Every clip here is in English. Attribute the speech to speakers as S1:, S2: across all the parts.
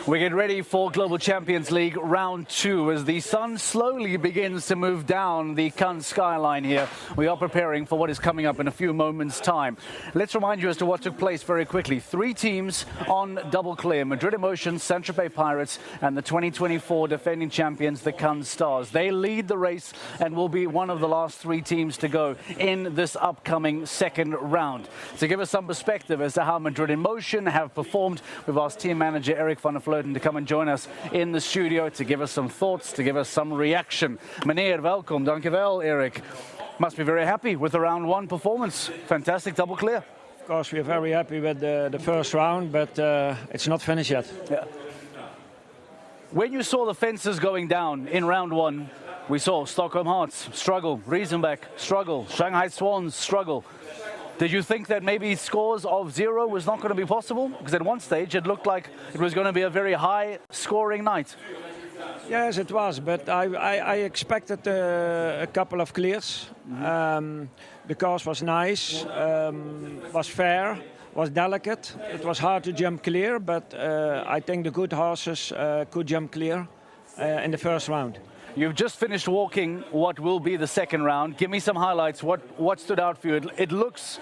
S1: We get ready for Global Champions League round 2 as the sun slowly begins to move down the Cannes skyline here. We are preparing for what is coming up in a few moments' time. Let's remind you as to what took place very quickly. 3 teams on double clear: Madrid Emotion, Saint-Tropez Pirates, and the 2024 defending champions, the Cannes Stars. They lead the race and will be one of the last 3 teams to go in this upcoming second round. To give us some perspective as to how Madrid Emotion have performed, we've asked team manager Erik van der Vleuten to come and join us in the studio to give us some thoughts, to give us some reaction. Meneer, welkom. Dankjewel, Erik. Must be very happy with the round 1 performance. Fantastic double clear.
S2: Of course, we are very happy with the first round, but it's not finished yet.
S1: Yeah. When you saw the fences going down in round 1, we saw Stockholm Hearts struggle, Riesenbeck struggle, Shanghai Swans struggle. Did you think that maybe scores of 0 was not going to be possible? Because at one stage it looked like it was going to be a very high scoring night.
S2: Yes, it was, but I expected a couple of clears. The course was nice, was fair, was delicate. It was hard to jump clear, but I think the good horses could jump clear in the first round.
S1: You've just finished walking what will be the second round. Give me some highlights. What stood out for you? It looks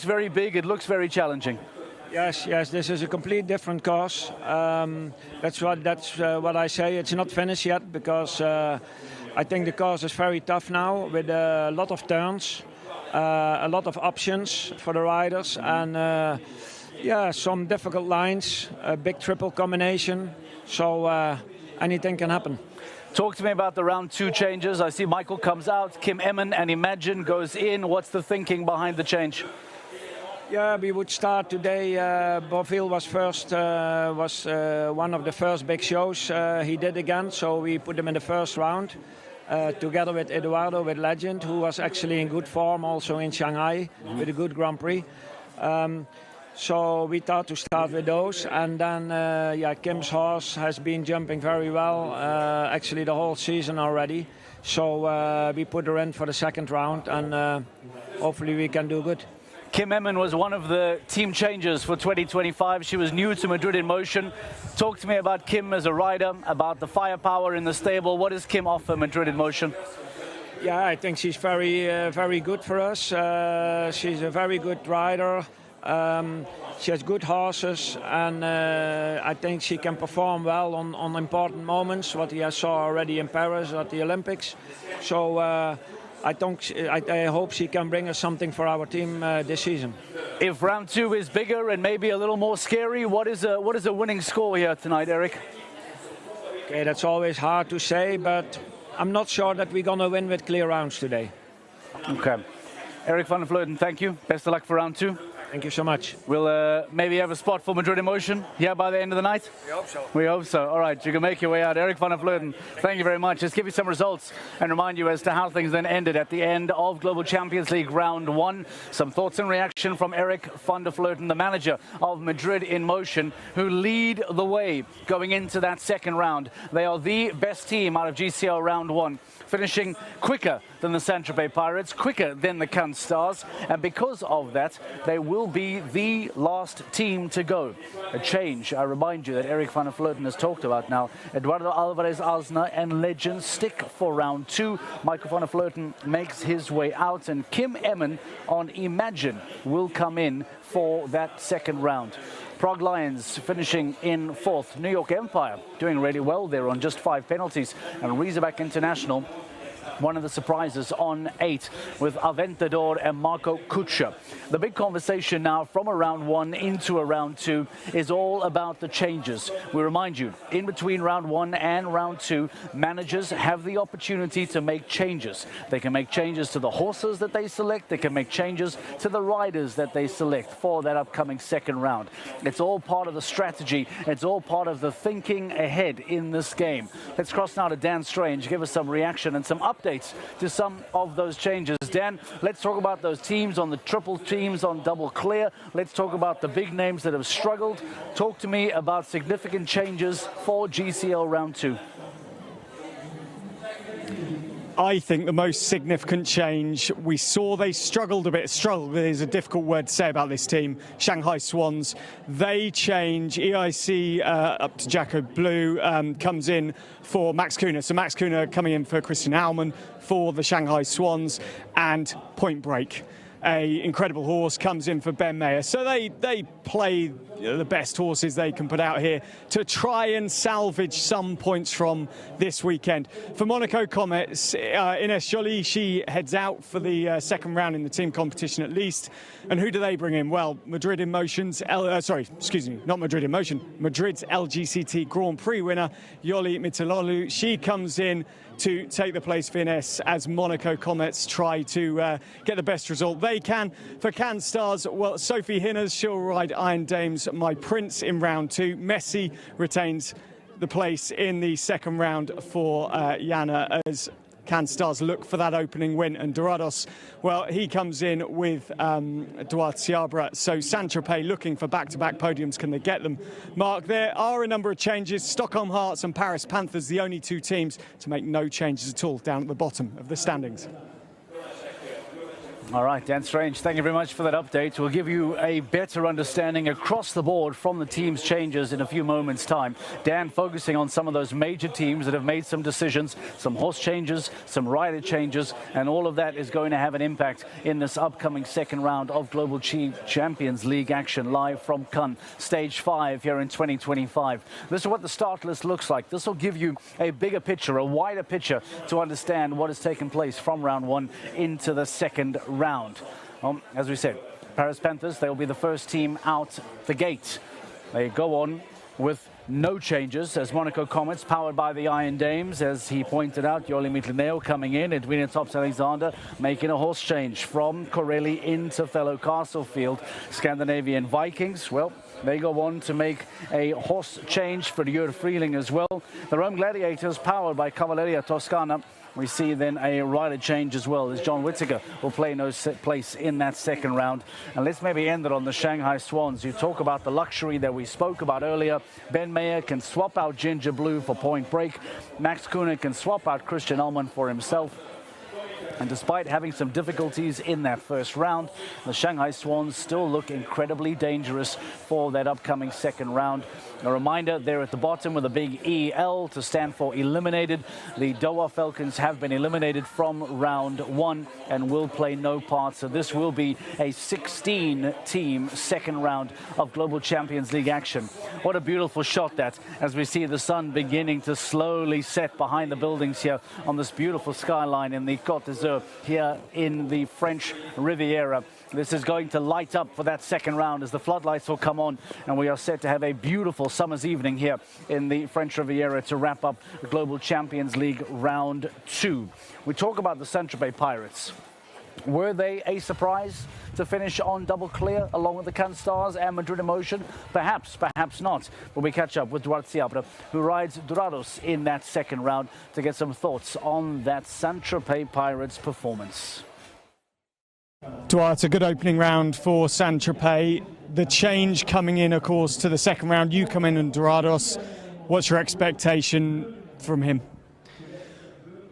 S1: very big. It looks very challenging.
S2: Yes. This is a complete different course. That's what I say. It's not finished yet because I think the course is very tough now with a lot of turns, a lot of options for the riders, and some difficult lines, a big triple combination. So anything can happen.
S1: Talk to me about the round 2 changes. I see Michael comes out, Kim Emmen and Imagine goes in. What's the thinking behind the change?
S2: Yeah, we would start today. Bourvil was first, one of the first big shows he did again, so we put him in the first round together with Eduardo, with Legend, who was actually in good form also in Shanghai with a good Grand Prix. So we thought to start with those, and then Kim's horse has been jumping very well, actually the whole season already. So we put her in for the second round, and hopefully we can do good.
S1: Kim Emmen was one of the team changers for 2025. She was new to Madrid Emotion. Talk to me about Kim as a rider, about the firepower in the stable. What does Kim offer Madrid Emotion?
S2: Yeah, I think she's very good for us. She's a very good rider. She has good horses, and I think she can perform well on important moments, what we saw already in Paris at the Olympics. So I hope she can bring us something for our team this season.
S1: If round 2 is bigger and maybe a little more scary, what is a winning score here tonight, Erik?
S2: Okay, that's always hard to say, but I'm not sure that we're going to win with clear rounds today.
S1: Okay. Erik van der Vleuten, thank you. Best of luck for round 2.
S2: Thank you so much.
S1: We'll maybe have a spot for Madrid Emotion here by the end of the night?
S3: We hope so.
S1: We hope so. All right, you can make your way out. Erik van der Vleuten, thank you very much. Let's give you some results and remind you as to how things then ended at the end of Global Champions League round 1. Some thoughts and reaction from Erik van der Vleuten, the manager of Madrid Emotion, who lead the way going into that second round. They are the best team out of GCL round 1, finishing quicker than the Saint-Tropez Pirates, quicker than the Cannes Stars, and because of that, they will be the last team to go. A change, I remind you, that Erik van der Vleuten has talked about now. Eduardo Alvarez Alsna and Legend stick for round 2. Michael van der Vleuten makes his way out, and Kim Emmen on Imagine will come in for that second round. Prague Lions finishing in 4th. New York Empire doing really well there on just 5 penalties. And Riesenbeck International, one of the surprises, on 8 with Aventador and Marco Kutscher. The big conversation now from a round 1 into a round 2 is all about the changes. We remind you, in between round 1 and round 2, managers have the opportunity to make changes. They can make changes to the horses that they select. They can make changes to the riders that they select for that upcoming second round. It's all part of the strategy. It's all part of the thinking ahead in this game. Let's cross now to Dan Strange, give us some reaction and some updates to some of those changes. Dan, let's talk about those teams on the triple teams on double clear. Let's talk about the big names that have struggled. Talk to me about significant changes for GCL round 2.
S3: I think the most significant change we saw, they struggled a bit. Struggled is a difficult word to say about this team. Shanghai Swans, they change. EIC up to Jacko Blue comes in for Max Kuhner. So Max Kuhner coming in for Christian Aumann for the Shanghai Swans, and Point Break, a incredible horse, comes in for Ben Mayer. So they play the best horses they can put out here to try and salvage some points from this weekend. For Monaco Comets, Ines Joly, she heads out for the second round in the team competition at least. And who do they bring in? Well, Madrid in Motion's, not Madrid in Motion, Madrid's LGCT Grand Prix winner, Yoli Mitalolu. She comes in to take the place for Ines as Monaco Comets try to get the best result they can. For Cannes Stars, well, Sophie Hinners, she'll ride Iron Dame's My Prince in round 2. Messi retains the place in the second round for Jana as Cannes Stars look for that opening win. And Dorados, well, he comes in with Duarte Seabra. So Saint-Tropez looking for back-to-back podiums. Can they get them? Mark, there are a number of changes. Stockholm Hearts and Paris Panthers, the only two teams to make no changes at all down at the bottom of the standings.
S1: All right, Dan Strange, thank you very much for that update. We'll give you a better understanding across the board from the team's changes in a few moments' time. Dan focusing on some of those major teams that have made some decisions, some horse changes, some rider changes, and all of that is going to have an impact in this upcoming second round of Global Champions League action live from Cannes, Stage 5 here in 2025. This is what the start list looks like. This will give you a bigger picture, a wider picture to understand what has taken place from round 1 into the second round. As we said, Paris Panthers, they'll be the first team out the gate. They go on with no changes as Monaco Comets, powered by the Iron Dames, as he pointed out. Yoli Mitlineo coming in, Edwina Tops Alexander making a horse change from Corelli into fellow Castlefield. Scandinavian Vikings, well, they go on to make a horse change for Jur Freeling as well. The Rome Gladiators, powered by Cavalleria Toscana. We see then a rider change as well, as John Whittaker will play no place in that second round. And let's maybe end it on the Shanghai Swans. You talk about the luxury that we spoke about earlier. Ben Mayer can swap out Ginger Blue for Point Break. Max Kuhner can swap out Christian Aumann for himself. And despite having some difficulties in that first round, the Shanghai Swans still look incredibly dangerous for that upcoming second round. A reminder, they're at the bottom with a big EL to stand for eliminated. The Doha Falcons have been eliminated from round 1 and will play no part. So this will be a 16-team second round of Global Champions League action. What a beautiful shot that, as we see the sun beginning to slowly set behind the buildings here on this beautiful skyline in the Côte d'Azur here in the French Riviera. This is going to light up for that second round as the floodlights will come on, and we are set to have a beautiful summer's evening here in the French Riviera to wrap up the Global Champions League round 2. We talk about the Saint-Tropez Pirates. Were they a surprise to finish on double clear along with the Cannes Stars and Madrid Emotion? Perhaps, perhaps not. But we catch up with Duarte Seabra, who rides Dorados in that second round, to get some thoughts on that Saint-Tropez Pirates performance.
S3: Duarte, a good opening round for Saint-Tropez. The change coming in, of course, to the second round. You come in and Dorados. What's your expectation from him?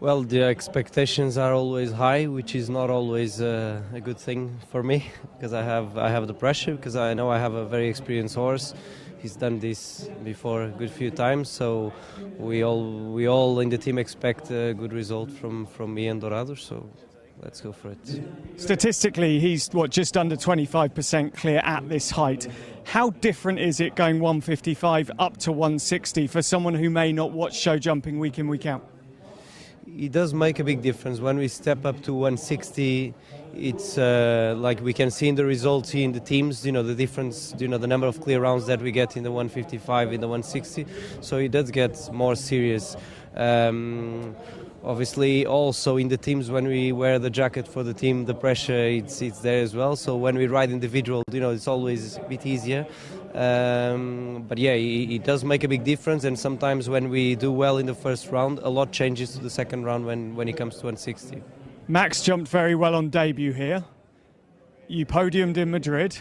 S4: Well, the expectations are always high, which is not always a good thing for me, because I have the pressure, because I know I have a very experienced horse. He's done this before a good few times, so we all in the team expect a good result from me and Dorados. So let's go for it.
S3: Statistically, he's just under 25% clear at this height. How different is it going 155 up to 160 for someone who may not watch show jumping week in, week out?
S4: It does make a big difference. When we step up to 160, it's like we can see in the results here in the teams, the difference, the number of clear rounds that we get in the 155, in the 160. So it does get more serious. Obviously, also in the teams, when we wear the jacket for the team, the pressure it's there as well. So when we ride individual, it's always a bit easier. But yeah, it does make a big difference. And sometimes when we do well in the first round, a lot changes to the second round when it comes to 160.
S3: Max jumped very well on debut here. You podiumed in Madrid.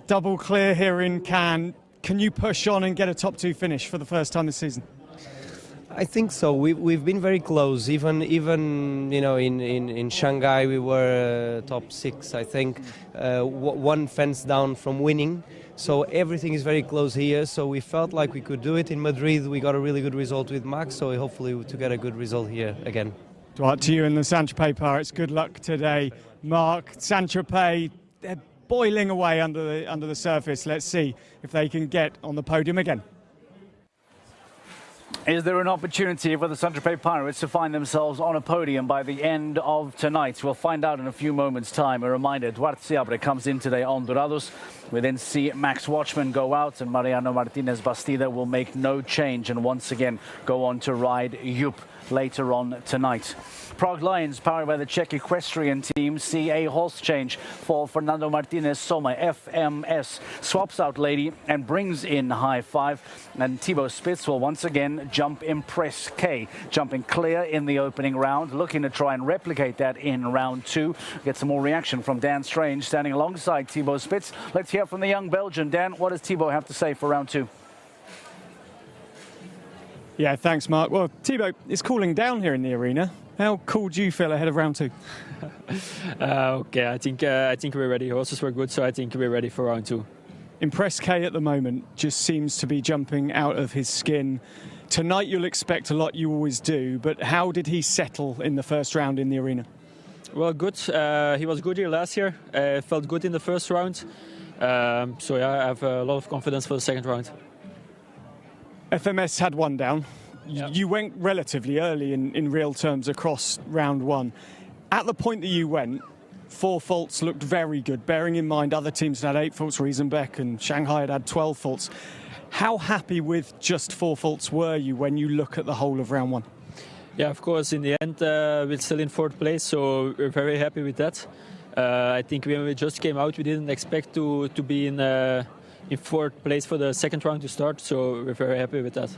S3: Double clear here in Cannes. Can you push on and get a top 2 finish for the first time this season?
S4: I think so. We've been very close. Even you know in Shanghai we were top 6. I think one fence down from winning. So everything is very close here. So we felt like we could do it in Madrid. We got a really good result with Max. So hopefully to get a good result here again.
S3: Dwight, to you and the Saint-Tropez Pirates, good luck today. Mark, Saint-Tropez, they're boiling away under the surface. Let's see if they can get on the podium again.
S1: Is there an opportunity for the Saint-Tropez Pirates to find themselves on a podium by the end of tonight? We'll find out in a few moments' time. A reminder, Duarte Seabre comes in today on Dorados. We then see Max Watchman go out, and Mariano Martinez Bastida will make no change and once again go on to ride Joop later on tonight. Prague Lions, powered by the Czech equestrian team, see a horse change for Fernando Martinez Soma. FMS swaps out Lady and brings in High Five, and Thibaut Spitz will once again jump Impress K, jumping clear in the opening round, looking to try and replicate that in round 2. Get some more reaction from Dan Strange standing alongside Thibaut Spitz. Let's hear from the young Belgian. Dan, what does Thibaut have to say for round 2?
S3: Yeah, thanks, Mark. Well, Thibaut, it's cooling down here in the arena. How cool do you feel ahead of round 2?
S5: Okay, I think we're ready. Horses were good, so I think we're ready for round 2.
S3: Impress K at the moment just seems to be jumping out of his skin. Tonight you'll expect a lot, you always do, but how did he settle in the first round in the arena?
S5: Well, good. He was good here last year. Felt good in the first round. So yeah, I have a lot of confidence for the second round.
S3: FMS had one down.
S5: Yeah.
S3: You went relatively early in real terms across round 1. At the point that you went, 4 faults looked very good, bearing in mind other teams had 8 faults, Riesenbeck and Shanghai had 12 faults. How happy with just 4 faults were you when you look at the whole of round 1?
S5: Yeah, of course, in the end we're still in 4th place, so we're very happy with that. I think when we just came out, we didn't expect to be in 4th place for the second round to start, so we're very happy with that.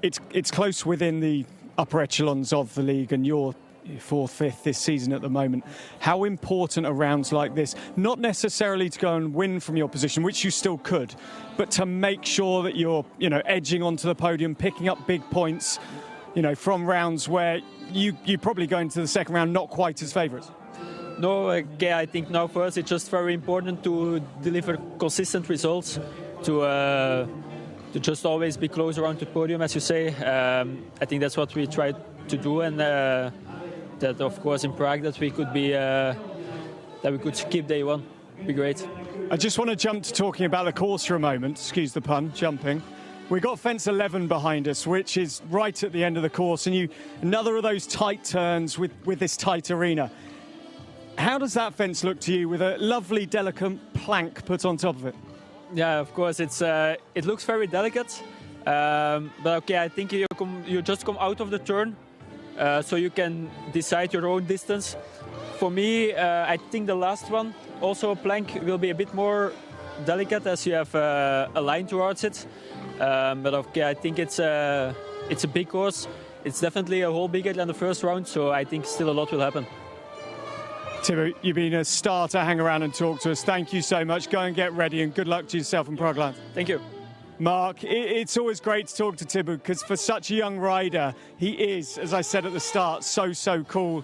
S3: It's close within the upper echelons of the league, and you're 4th, 5th this season at the moment. How important are rounds like this? Not necessarily to go and win from your position, which you still could, but to make sure that you're, edging onto the podium, picking up big points, from rounds where you probably go into the second round not quite as favourites.
S5: No, I think now for us it's just very important to deliver consistent results, to just always be close around the podium, as you say. I think that's what we try to do, and that of course in Prague that we could be that we could skip day 1. Be great.
S3: I just want to jump to talking about the course for a moment. Excuse the pun, jumping. We've got fence 11 behind us, which is right at the end of the course, and another of those tight turns with this tight arena. How does that fence look to you with a lovely, delicate plank put on top of it?
S5: Yeah, of course, it looks very delicate, but okay, I think you just come out of the turn, so you can decide your own distance. For me, I think the last one, also a plank, will be a bit more delicate as you have a line towards it. But okay, I think it's a big course. It's definitely a hole bigger than the first round, so I think still a lot will happen.
S3: Thibaut, you've been a star to hang around and talk to us. Thank you so much. Go and get ready, and good luck to yourself in Prague Lions.
S5: Thank you.
S3: Mark, it's always great to talk to Thibaut, because for such a young rider, he is, as I said at the start, so cool.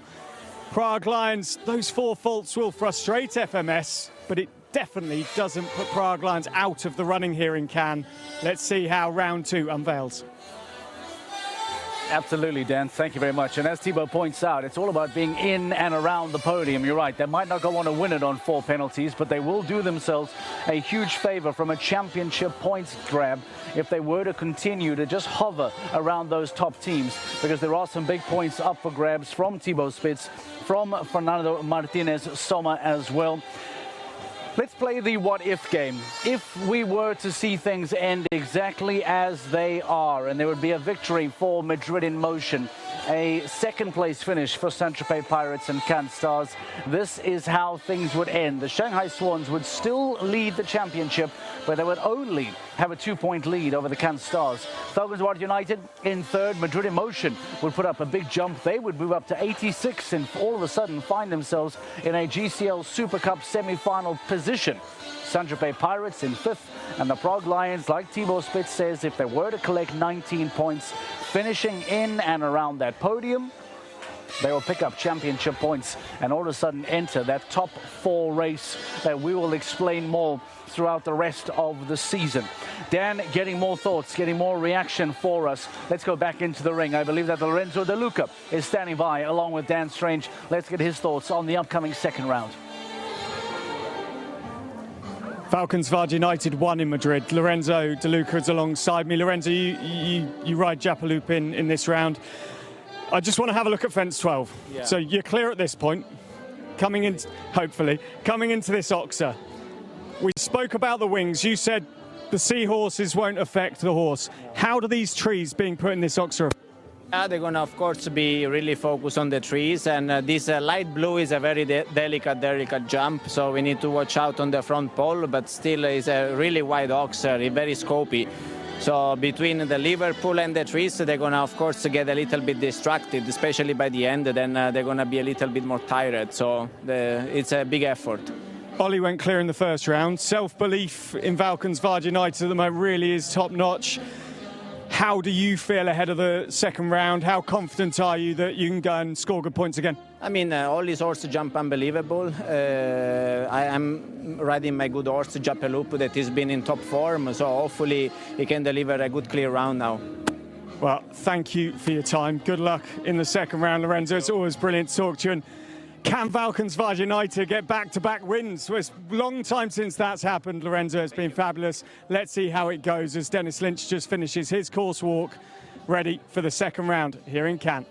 S3: Prague Lions, those 4 faults will frustrate FMS, but it definitely doesn't put Prague Lions out of the running here in Cannes. Let's see how round 2 unveils.
S1: Absolutely, Dan. Thank you very much. And as Thibaut points out, it's all about being in and around the podium. You're right. They might not go on to win it on 4 penalties, but they will do themselves a huge favor from a championship points grab if they were to continue to just hover around those top teams, because there are some big points up for grabs from Thibaut Spitz, from Fernando Martinez Soma as well. Let's play the what-if game. If we were to see things end exactly as they are, and there would be a victory for Madrid in Motion, a second-place finish for Saint-Tropez Pirates and Cannes Stars, this is how things would end. The Shanghai Swans would still lead the championship, but they would only have a 2-point lead over the Cannes Stars. Falcons Ward United in 3rd. Madrid in Motion would put up a big jump. They would move up to 86 and all of a sudden find themselves in a GCL Super Cup semi-final position. Saint-Tropez Pirates in 5th, and the Prague Lions, like Tibor Spitz says, if they were to collect 19 points, finishing in and around that podium, they will pick up championship points and all of a sudden enter that top 4 race that we will explain more throughout the rest of the season. Dan, getting more thoughts, getting more reaction for us. Let's go back into the ring. I believe that Lorenzo De Luca is standing by along with Dan Strange. Let's get his thoughts on the upcoming second round.
S3: Falcons Vard United won in Madrid. Lorenzo De Luca is alongside me. Lorenzo, you ride Japaloop in this round. I just want to have a look at fence 12. Yeah. So you're clear at this point, hopefully, coming into this Oxer. We spoke about the wings. You said the seahorses won't affect the horse. How do these trees being put in this Oxer affect?
S6: They're going to, of course, be really focused on the trees, and this light blue is a very delicate jump, so we need to watch out on the front pole, but still is a really wide Oxer, very scopy. So between the Liverpool and the trees, they're going to, of course, get a little bit distracted, especially by the end. Then they're going to be a little bit more tired. So it's a big effort.
S3: Ollie went clear in the first round. Self-belief in Falcons Vard United at the moment really is top-notch. How do you feel ahead of the second round? How confident are you that you can go and score good points again?
S6: I mean, all his horses jump unbelievable. I am riding my good horse, Japaloop, that has been in top form. So hopefully he can deliver a good clear round now.
S3: Well, thank you for your time. Good luck in the second round, Lorenzo. It's always brilliant to talk to you. And can Falcons Vard United get back-to-back wins? Well, it's a long time since that's happened, Lorenzo. It's been fabulous. Let's see how it goes as Dennis Lynch just finishes his course walk, ready for the second round here in Cannes.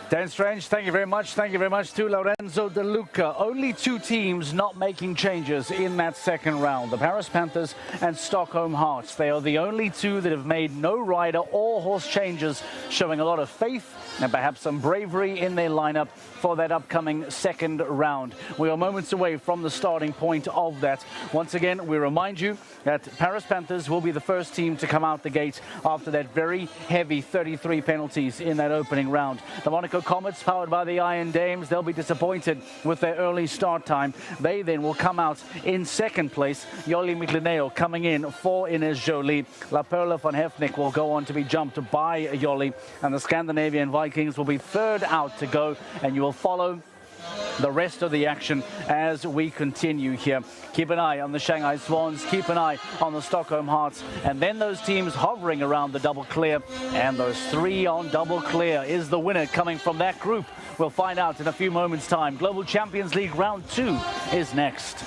S1: Dan Strange, thank you very much. Thank you very much to Lorenzo De Luca. Only 2 teams not making changes in that second round. The Paris Panthers and Stockholm Hearts. They are the only 2 that have made no rider or horse changes, showing a lot of faith and perhaps some bravery in their lineup for that upcoming second round. We are moments away from the starting point of that. Once again, we remind you that Paris Panthers will be the first team to come out the gate after that very heavy 33 penalties in that opening round. The Monaco Comets, powered by the Iron Dames, they'll be disappointed with their early start time. They then will come out in second place. Jolly Miclineo coming in for Ines Jolie. La Perla van Hefnik will go on to be jumped by Jolly, and the Scandinavian Vikings will be third out to go, and you will follow the rest of the action as we continue here. Keep an eye on the Shanghai Swans, keep an eye on the Stockholm Hearts, and then those teams hovering around the double clear, and those 3 on double clear. Is the winner coming from that group? We'll find out in a few moments' time. Global Champions League Round 2 is next.